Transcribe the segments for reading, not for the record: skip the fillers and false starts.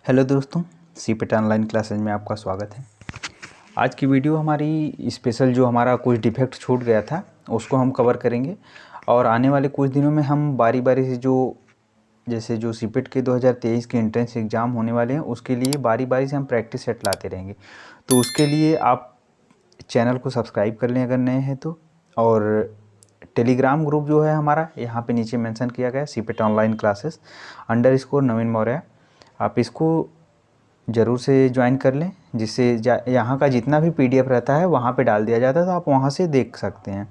Hello दोस्तों, CIPET online classes में आपका स्वागत है। आज की वीडियो हमारी स्पेशल जो हमारा कुछ डिफेक्ट छूट गया था उसको हम कवर करेंगे और आने वाले कुछ दिनों में हम बारी बारी से जो सीपेट के 2023 के एंट्रेंस एग्ज़ाम होने वाले हैं उसके लिए बारी बारी से हम प्रैक्टिस सेट लाते रहेंगे। तो उसके लिए आप चैनल को सब्सक्राइब कर लें अगर नए हैं तो, और टेलीग्राम ग्रुप जो है हमारा यहाँ पे नीचे मेंशन किया गया है, सीपेट ऑनलाइन क्लासेस _ नवीन मौर्य। आप इसको ज़रूर से ज्वाइन कर लें, जिससे यहाँ का जितना भी पीडीएफ रहता है वहाँ पे डाल दिया जाता है, तो आप वहाँ से देख सकते हैं।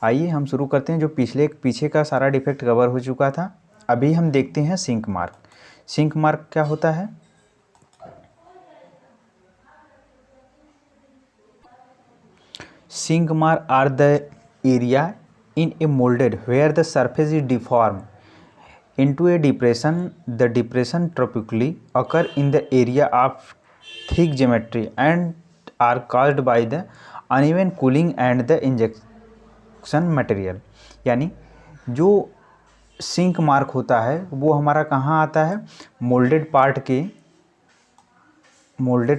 आइए हम शुरू करते हैं। जो पीछे का सारा डिफेक्ट कवर हो चुका था, अभी हम देखते हैं सिंक मार्क। सिंक मार्क क्या होता है? Sink mark are the area in a molded where the surface is deformed into a depression. The depression typically occur in the area of thick geometry and are caused by the uneven cooling and the injection material। यानी जो sink mark होता है वो हमारा कहाँ आता है? Moulded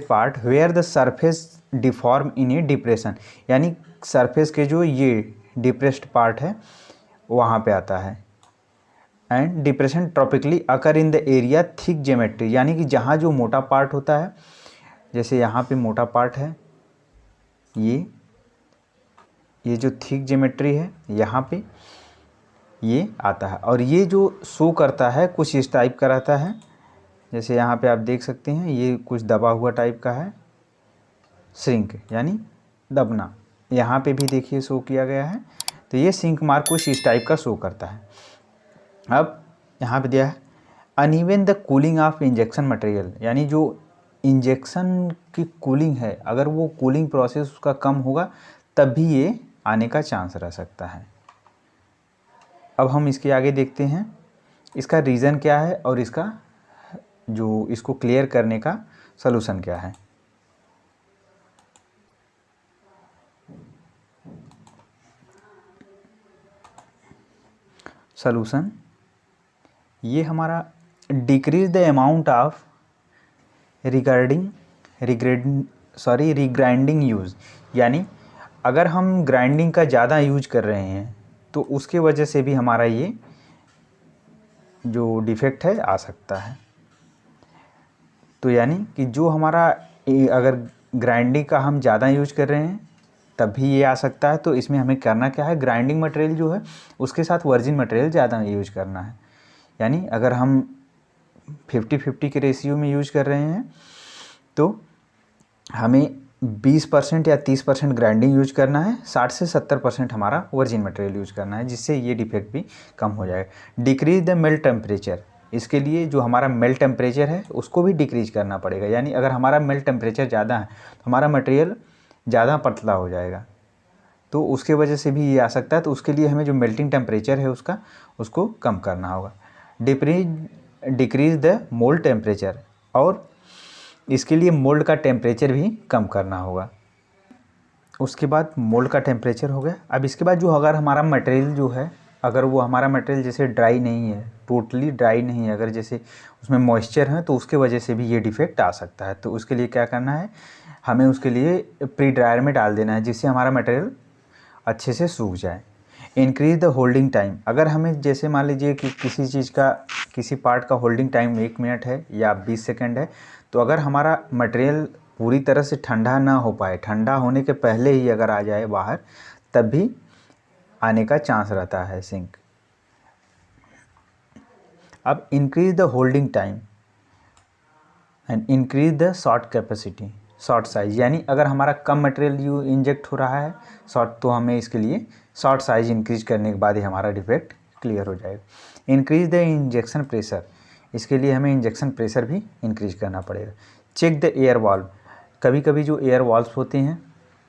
part where the surface deform in a depression, यानी सरफेस के जो ये डिप्रेस्ड पार्ट है वहाँ पे आता है। And depression tropically occur in the area thick geometry, यानी कि जहाँ जो मोटा पार्ट होता है, जैसे यहाँ पे मोटा पार्ट है, ये जो थिक ज्योमेट्री है यहाँ पे ये आता है। और ये जो शो करता है कुछ इस टाइप का रहता है, जैसे यहाँ पे आप देख सकते हैं ये कुछ दबा हुआ टाइप का है, श्रिंक यानी दबना। यहाँ पे भी देखिए शो किया गया है, तो ये सिंक मार्क कुछ इस टाइप का शो करता है। अब यहाँ पे दिया है uneven the cooling of injection material, यानी जो इंजेक्शन की कूलिंग है, अगर वो कूलिंग प्रोसेस उसका कम होगा तब भी ये आने का चांस रह सकता है। अब हम इसके आगे देखते हैं इसका रीज़न क्या है और इसको क्लियर करने का सलूशन क्या है। सलूशन ये हमारा decrease the amount of regrinding use, यानी अगर हम ग्राइंडिंग का ज़्यादा यूज कर रहे हैं तो उसके वजह से भी हमारा ये जो डिफेक्ट है आ सकता है। तो यानी कि जो हमारा अगर ग्राइंडिंग का हम ज़्यादा यूज कर रहे हैं तब भी ये आ सकता है। तो इसमें हमें करना क्या है, ग्राइंडिंग मटेरियल जो है उसके साथ वर्जिन मटेरियल ज़्यादा यूज करना है। यानी अगर हम 50-50 के रेशियो में यूज कर रहे हैं तो हमें 20% या 30% ग्राइंडिंग यूज करना है, 60 से 70% हमारा वर्जिन मटेरियल यूज करना है, जिससे ये डिफेक्ट भी कम हो जाएगा। डिक्रीज द मेल्ट टेम्परेचर, इसके लिए जो हमारा मेल्ट टेम्परेचर है उसको भी डिक्रीज करना पड़ेगा। यानी अगर हमारा मेल्ट टेम्परेचर ज़्यादा है तो हमारा मटेरियल ज़्यादा पतला हो जाएगा, तो उसके वजह से भी ये आ सकता है। तो उसके लिए हमें जो मेल्टिंग टेम्परेचर है उसको कम करना होगा। डिक्रीज द मोल्ड टेम्परेचर, और इसके लिए मोल्ड का टेम्परेचर भी कम करना होगा। उसके बाद मोल्ड का टेम्परेचर हो गया। अब इसके बाद जो अगर हमारा मटेरियल जो है, अगर वो हमारा मटेरियल जैसे ड्राई नहीं है, टोटली ड्राई नहीं है, अगर जैसे उसमें मॉइस्चर है तो उसके वजह से भी ये डिफेक्ट आ सकता है। तो उसके लिए क्या करना है, हमें उसके लिए प्री ड्रायर में डाल देना है, जिससे हमारा मटेरियल अच्छे से सूख जाए। इंक्रीज द होल्डिंग टाइम, अगर हमें जैसे मान लीजिए कि किसी पार्ट का होल्डिंग टाइम 1 मिनट है या 20 सेकेंड है, तो अगर हमारा मटेरियल पूरी तरह से ठंडा ना हो पाए, ठंडा होने के पहले ही अगर आ जाए बाहर, तब भी आने का चांस रहता है सिंक। अब increase the holding time and increase the short capacity, short size, यानी अगर हमारा कम मटेरियल इंजेक्ट हो रहा है शॉर्ट, तो हमें इसके लिए शॉर्ट साइज इंक्रीज करने के बाद ही हमारा डिफेक्ट क्लियर हो जाएगा। इंक्रीज द इंजेक्शन प्रेशर, इसके लिए हमें इंजेक्शन प्रेशर भी इंक्रीज करना पड़ेगा। चेक द एयर वाल्व, कभी कभी जो एयर वाल्व्स होते हैं,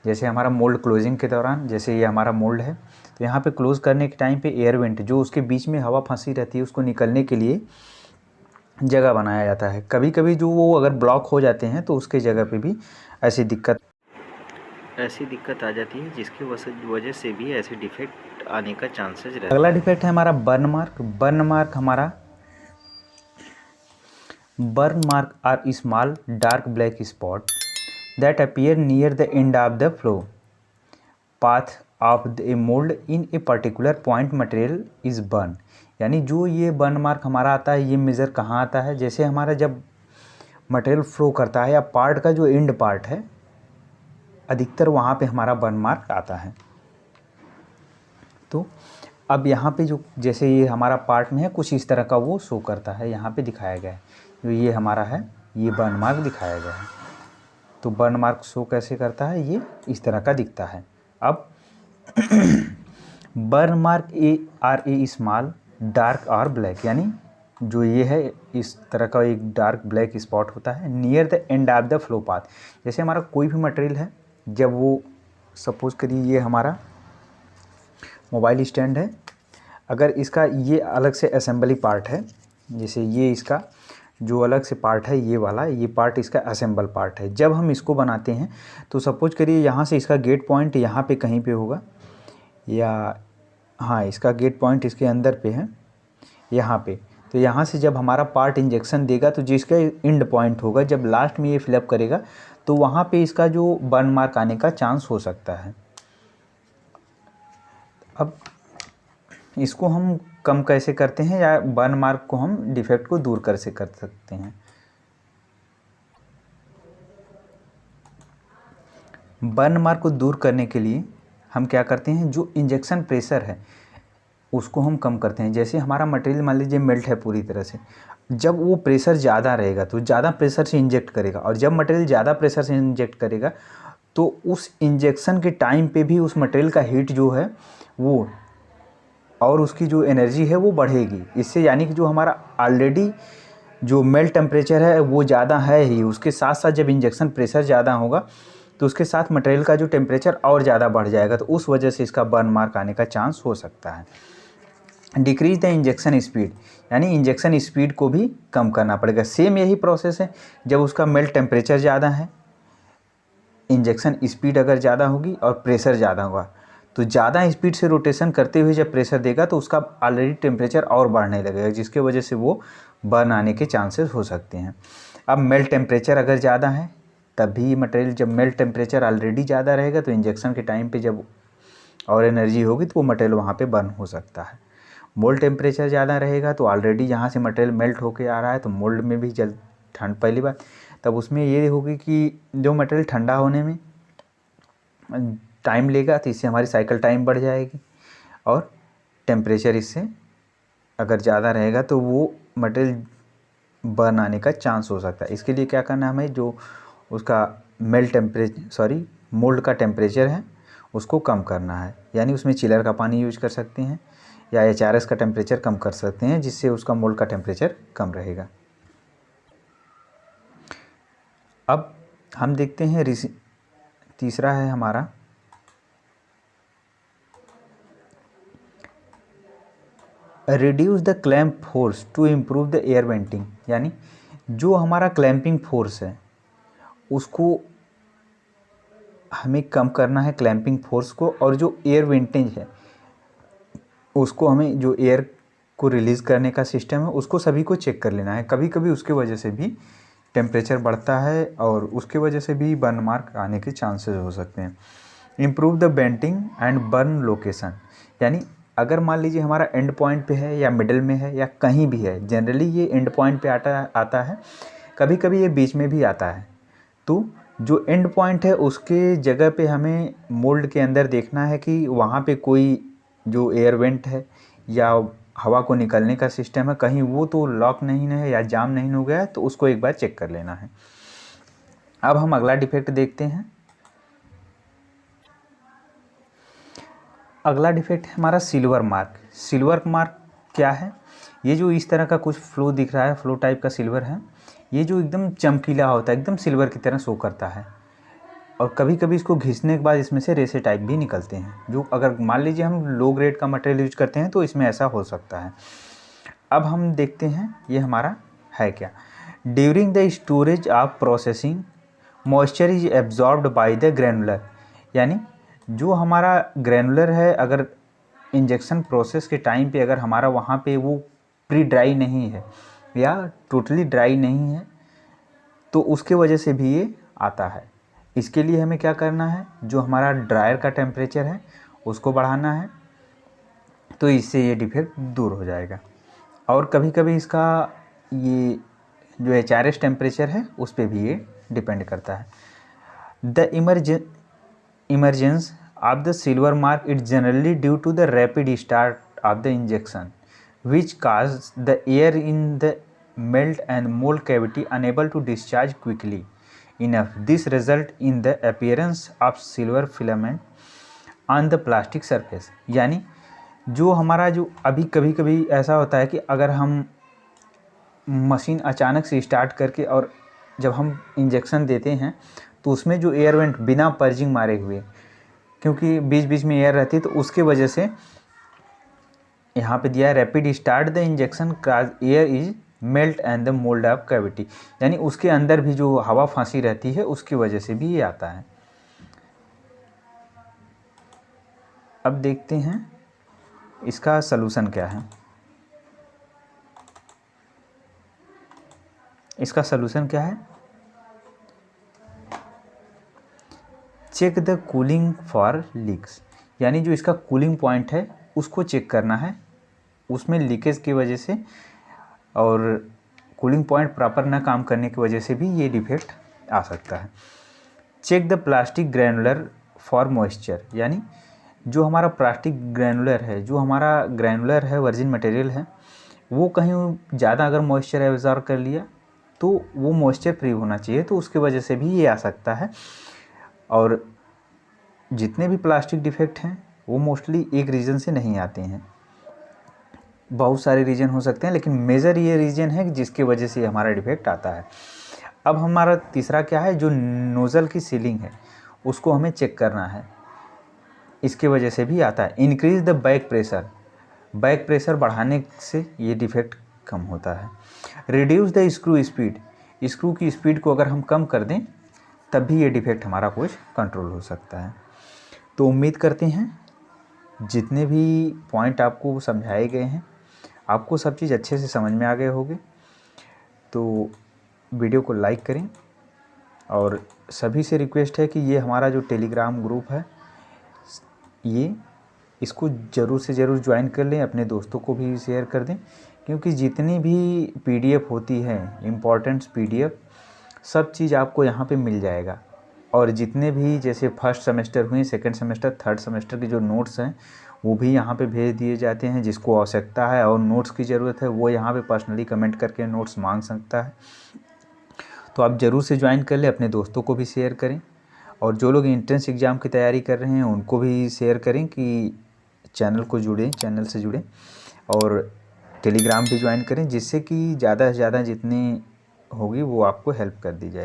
जैसे हमारा मोल्ड क्लोजिंग के दौरान, जैसे ये हमारा मोल्ड है तो यहाँ पे क्लोज़ करने के टाइम पे एयर वेंट जो उसके बीच में हवा फंसी रहती है उसको निकलने के लिए जगह बनाया जाता है। कभी कभी जो वो अगर ब्लॉक हो जाते हैं तो उसके जगह पे भी ऐसी दिक्कत आ जाती है, जिसकी वजह से भी ऐसे डिफेक्ट आने का चांसेस रहता है। अगला डिफेक्ट है हमारा बर्न मार्क। बर्न मार्क हमारा burn mark are small dark black spot that appear near the end of the flow path of a mould in a particular point material is burn. यानी जो ये burn mark हमारा आता है, ये measure कहाँ आता है, जैसे हमारा जब मटेरियल फ्लो करता है या पार्ट का जो एंड पार्ट है, अधिकतर वहाँ पे हमारा बर्न मार्क आता है। तो अब यहाँ पे जो जैसे ये हमारा पार्ट में है, कुछ इस तरह का वो शो करता है, यहाँ पे दिखाया गया है। जो ये हमारा है, ये बर्न मार्क दिखाया गया है। तो बर्न मार्क शो कैसे करता है, ये इस तरह का दिखता है। अब burn mark are a small dark और ब्लैक, यानी जो ये है इस तरह का एक डार्क ब्लैक स्पॉट होता है near the end of the flow path. जैसे हमारा कोई भी मटेरियल है, जब वो सपोज करिए ये हमारा मोबाइल स्टैंड है, अगर इसका ये अलग से असेंबली पार्ट है, जैसे ये इसका जो अलग से पार्ट है, ये वाला ये पार्ट इसका असेंबल पार्ट है। जब हम इसको बनाते हैं तो सपोज करिए यहाँ से इसका गेट पॉइंट यहाँ पे कहीं पे होगा, या हाँ इसका गेट पॉइंट इसके अंदर पे है यहाँ पे। तो यहाँ से जब हमारा पार्ट इंजेक्शन देगा तो जिसका एंड पॉइंट होगा, जब लास्ट में ये फिलअप करेगा तो वहाँ पे इसका जो बर्न मार्क आने का चांस हो सकता है। अब इसको हम कम कैसे करते हैं, या बर्न मार्क को हम डिफेक्ट को दूर कैसे कर सकते हैं। बर्न मार्क को दूर करने के लिए हम क्या करते हैं, जो इंजेक्शन प्रेशर है उसको हम कम करते हैं। जैसे हमारा मटेरियल मान लीजिए मेल्ट है पूरी तरह से, जब वो प्रेशर ज़्यादा रहेगा तो ज़्यादा प्रेशर से इंजेक्ट करेगा, और जब मटेरियल ज़्यादा प्रेशर से इंजेक्ट करेगा तो उस इंजेक्शन के टाइम पे भी उस मटेरियल का हीट जो है वो और उसकी जो एनर्जी है वो बढ़ेगी। इससे यानी कि जो हमारा ऑलरेडी जो मेल्ट टेम्परेचर है वो ज़्यादा है ही, उसके साथ साथ जब इंजेक्शन प्रेशर ज़्यादा होगा तो उसके साथ मटेरियल का जो टेम्परेचर और ज़्यादा बढ़ जाएगा, तो उस वजह से इसका बर्न मार्क आने का चांस हो सकता है। डिक्रीज द इंजेक्शन स्पीड, यानी इंजेक्शन स्पीड को भी कम करना पड़ेगा। सेम यही प्रोसेस है, जब उसका मेल्ट टेम्परेचर ज़्यादा है, इंजेक्शन स्पीड अगर ज़्यादा होगी और प्रेशर ज़्यादा होगा, तो ज़्यादा स्पीड से रोटेशन करते हुए जब प्रेशर देगा तो उसका ऑलरेडी टेम्परेचर और बढ़ने लगेगा, जिसके वजह से वो बर्न आने के चांसेस हो सकते हैं। अब मेल्ट टेम्परेचर अगर ज़्यादा है, तब भी मटेरियल जब मेल्ट टेम्परेचर ऑलरेडी ज़्यादा रहेगा तो इंजेक्शन के टाइम पे जब और एनर्जी होगी तो वो मटेरियल वहाँ पे बर्न हो सकता है। मोल्ड टेम्परेचर ज़्यादा रहेगा तो ऑलरेडी यहाँ से मटेरियल मेल्ट होके आ रहा है, तो मोल्ड में भी जल्द ठंड, पहली बात तब उसमें ये होगी कि जो मटेरियल ठंडा होने में टाइम लेगा, तो इससे हमारी साइकिल टाइम बढ़ जाएगी, और टेम्परेचर इससे अगर ज़्यादा रहेगा तो वो मटेरियल बर्न आने का चांस हो सकता है। इसके लिए क्या करना है हमें, जो उसका मोल्ड का टेम्परेचर है उसको कम करना है। यानी उसमें चिलर का पानी यूज कर सकते हैं या HRS का टेम्परेचर कम कर सकते हैं, जिससे उसका मोल्ड का टेम्परेचर कम रहेगा। अब हम देखते हैं तीसरा है हमारा reduce the clamp force to improve the air venting. यानी जो हमारा क्लैंपिंग फोर्स है उसको हमें कम करना है, क्लैंपिंग फोर्स को, और जो एयर वेंटिंग है उसको हमें, जो एयर को रिलीज़ करने का सिस्टम है उसको सभी को चेक कर लेना है। कभी कभी उसके वजह से भी टेम्परेचर बढ़ता है और उसके वजह से भी बर्न मार्क आने के चांसेस हो सकते हैं। Improve the venting and burn location, यानी अगर मान लीजिए हमारा एंड पॉइंट पे है या मिडल में है या कहीं भी है, जनरली ये एंड पॉइंट पे आता है, कभी कभी ये बीच में भी आता है। तो जो एंड पॉइंट है उसके जगह पे हमें मोल्ड के अंदर देखना है कि वहाँ पे कोई जो एयर वेंट है या हवा को निकलने का सिस्टम है, कहीं वो तो लॉक नहीं है या जाम नहीं हो गया है, तो उसको एक बार चेक कर लेना है। अब हम अगला डिफेक्ट देखते हैं। अगला डिफेक्ट है हमारा सिल्वर मार्क। सिल्वर मार्क क्या है, ये जो इस तरह का कुछ फ्लो दिख रहा है, फ्लो टाइप का सिल्वर है, ये जो एकदम चमकीला होता है, एकदम सिल्वर की तरह शो करता है, और कभी कभी इसको घिसने के बाद इसमें से रेसे टाइप भी निकलते हैं, जो अगर मान लीजिए हम लो ग्रेड का मटेरियल यूज करते हैं तो इसमें ऐसा हो सकता है। अब हम देखते हैं ये हमारा है क्या। During the storage of processing moisture is absorbed by the granular, यानी जो हमारा ग्रैनुलर है, अगर इंजेक्शन प्रोसेस के टाइम पे अगर हमारा वहाँ पे वो प्री ड्राई नहीं है या टोटली ड्राई नहीं है, तो उसके वजह से भी ये आता है। इसके लिए हमें क्या करना है, जो हमारा ड्रायर का टेम्परेचर है उसको बढ़ाना है, तो इससे ये डिफेक्ट दूर हो जाएगा। और कभी कभी इसका ये जो HRS टेम्परेचर है उस पर भी ये डिपेंड करता है। The emergence of the silver mark is generally due to the rapid start of the injection, which causes the air in the melt and mold cavity unable to discharge quickly enough. This result in the appearance of silver filament on the plastic surface। यानी जो हमारा जो अभी कभी कभी ऐसा होता है कि अगर हम मशीन अचानक से स्टार्ट करके और जब हम इंजेक्शन देते हैं तो उसमें जो एयर वेंट बिना पर्जिंग मारे हुए, क्योंकि बीच बीच में एयर रहती है, तो उसके वजह से यहाँ पे दिया है rapid start the injection cross air is melt and the mould of cavity. यानी उसके अंदर भी जो हवा फांसी रहती है उसकी वजह से भी ये आता है। अब देखते हैं इसका सलूशन क्या है। इसका सलूशन क्या है, check the cooling for leaks. यानी जो इसका कूलिंग पॉइंट है उसको चेक करना है, उसमें लीकेज की वजह से और कूलिंग पॉइंट प्रॉपर ना काम करने की वजह से भी ये डिफेक्ट आ सकता है। Check the plastic granular for moisture. यानी जो हमारा प्लास्टिक ग्रैनुलर है, जो हमारा ग्रैनुलर है, वर्जिन मटेरियल है, वो कहीं ज़्यादा अगर मॉइस्चर एब्जॉर्ब कर लिया तो वो मॉइस्चर फ्री होना चाहिए, तो उसकी वजह से भी ये आ सकता है। और जितने भी प्लास्टिक डिफेक्ट हैं वो मोस्टली एक रीज़न से नहीं आते हैं, बहुत सारे रीज़न हो सकते हैं, लेकिन मेजर ये रीज़न है जिसकी वजह से हमारा डिफेक्ट आता है। अब हमारा तीसरा क्या है, जो नोज़ल की सीलिंग है उसको हमें चेक करना है, इसके वजह से भी आता है। Increase the back pressure. Back pressure बढ़ाने से ये डिफेक्ट कम होता है। Reduce the screw speed. Screw की स्पीड को अगर हम कम कर दें तब भी ये डिफेक्ट हमारा कुछ कंट्रोल हो सकता है। तो उम्मीद करते हैं जितने भी पॉइंट आपको समझाए गए हैं आपको सब चीज़ अच्छे से समझ में आ गए होंगे। तो वीडियो को लाइक करें और सभी से रिक्वेस्ट है कि ये हमारा जो टेलीग्राम ग्रुप है इसको ज़रूर से ज़रूर ज्वाइन कर लें, अपने दोस्तों को भी शेयर कर दें, क्योंकि जितनी भी PDF होती है, इम्पॉर्टेंट्स PDF, सब चीज़ आपको यहाँ पे मिल जाएगा। और जितने भी जैसे फर्स्ट सेमेस्टर हुए, सेकंड सेमेस्टर, थर्ड सेमेस्टर के जो नोट्स हैं वो भी यहाँ पे भेज दिए जाते हैं। जिसको आवश्यकता है और नोट्स की ज़रूरत है वो यहाँ पे पर्सनली कमेंट करके नोट्स मांग सकता है। तो आप ज़रूर से ज्वाइन कर लें, अपने दोस्तों को भी शेयर करें, और जो लोग एंट्रेंस एग्ज़ाम की तैयारी कर रहे हैं उनको भी शेयर करें कि चैनल से जुड़ें और टेलीग्राम भी ज्वाइन करें, जिससे कि ज़्यादा से ज़्यादा जितनी होगी वो आपको हेल्प कर दी जाए।